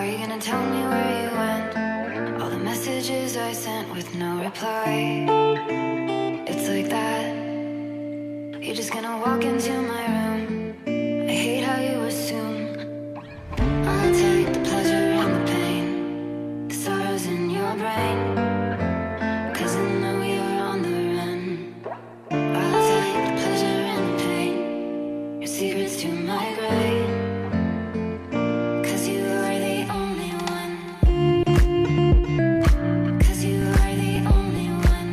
Are you gonna tell me where you went? All the messages I sent with no reply. It's like that. You're just gonna walk into my room. I hate how you assume I'll take the pleasure and the pain, the sorrows in your brain, 'cause I know you're on the run. I'll take the pleasure and the pain, your secrets to my grave, 'cause you are the only one. 'Cause you are the only one.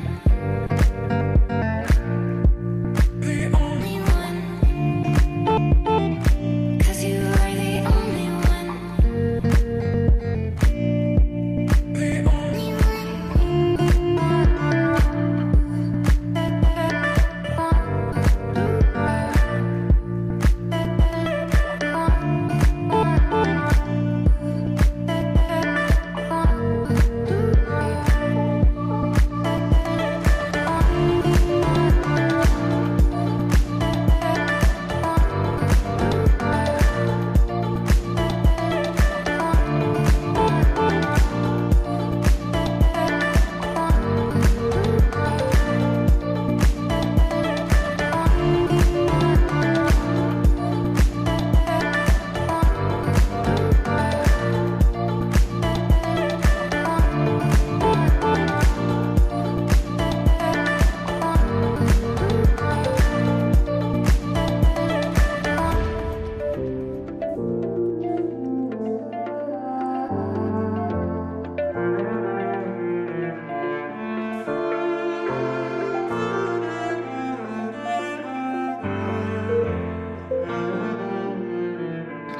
The only one. 'Cause you are the only one. The only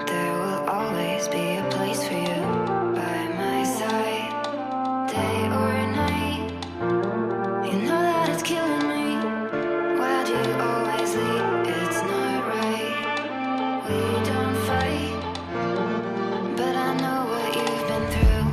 There will always be a place for you by my side, day or night. You know that it's killing me. Why do you always leave? It's not right. We don't fight, but I know what you've been through.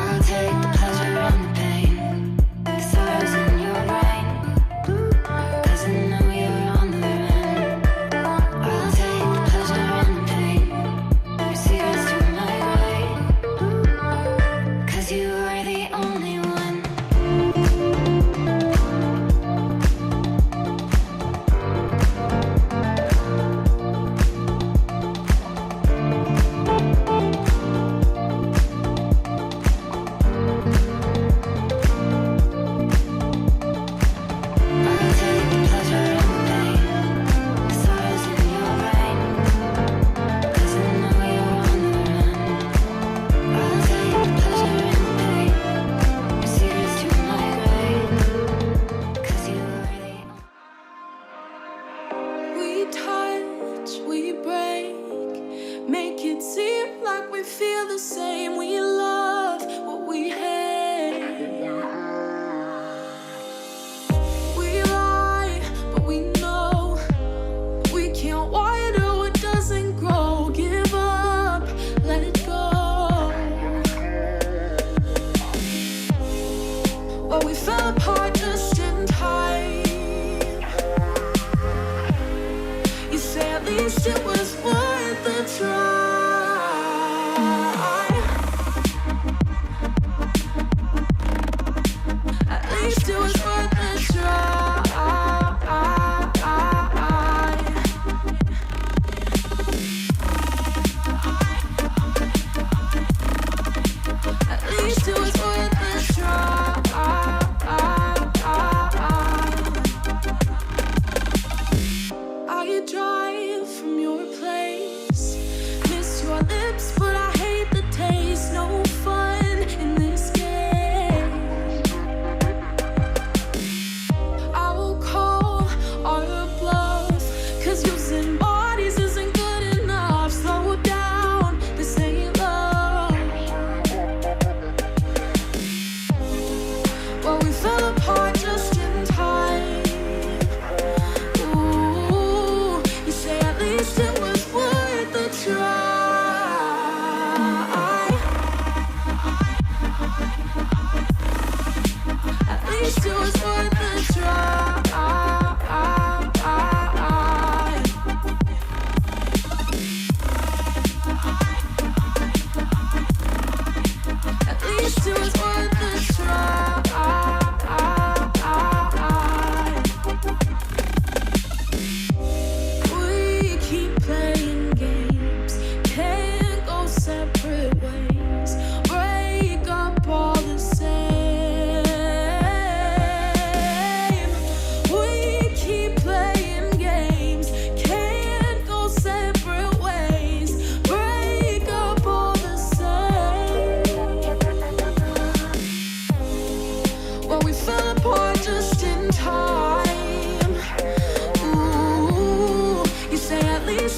I'll take the pleasure and the pain, the sorrows in your brain, 'cause I know you're on the run. I'll take the pleasure and the pain, your secrets to my grave, 'cause you are the only one. I'll take the pleasure and the pain, the sorrows in your brain, 'cause I know you're on the run. I'll take the pleasure and the pain, your secrets to my grave, 'cause you are the We touch, we break, make it seem like we feel the same. We love what we hate. We lie, but we know we can't water what doesn't grow. Give up, let it go. Well, we fell apart just in time. You say at least it was worth the try. At least it was worth the try. At least it was worth the try. I drive from your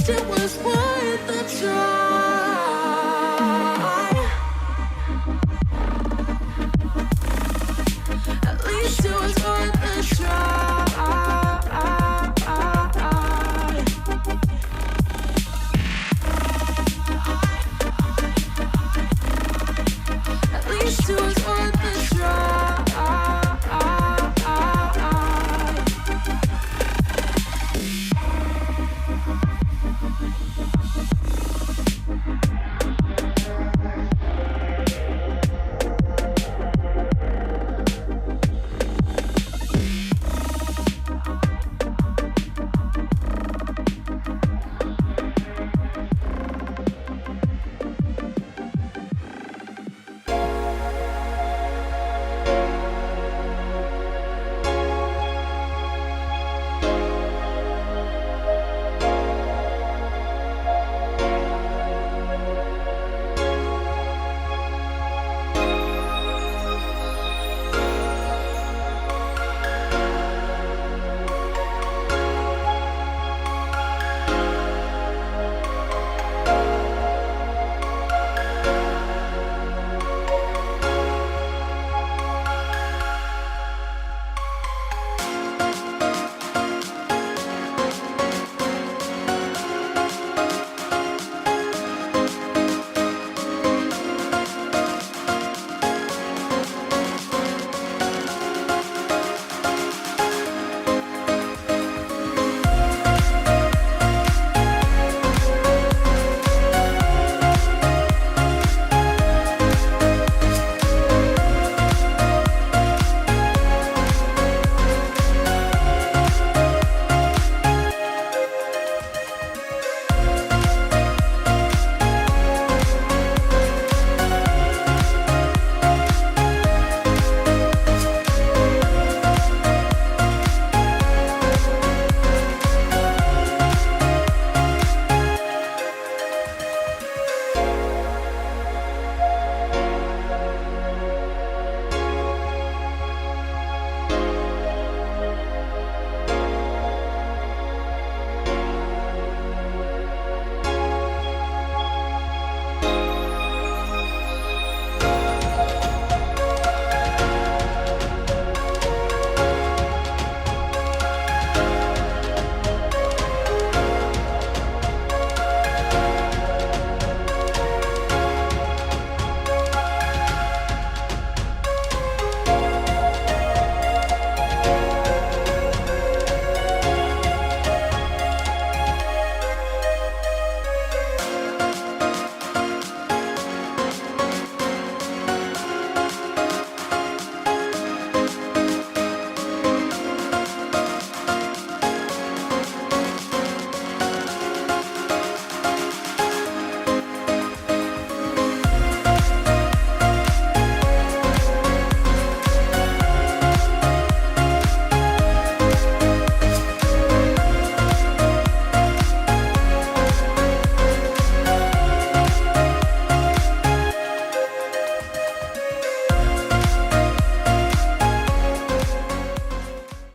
least it was worth a try.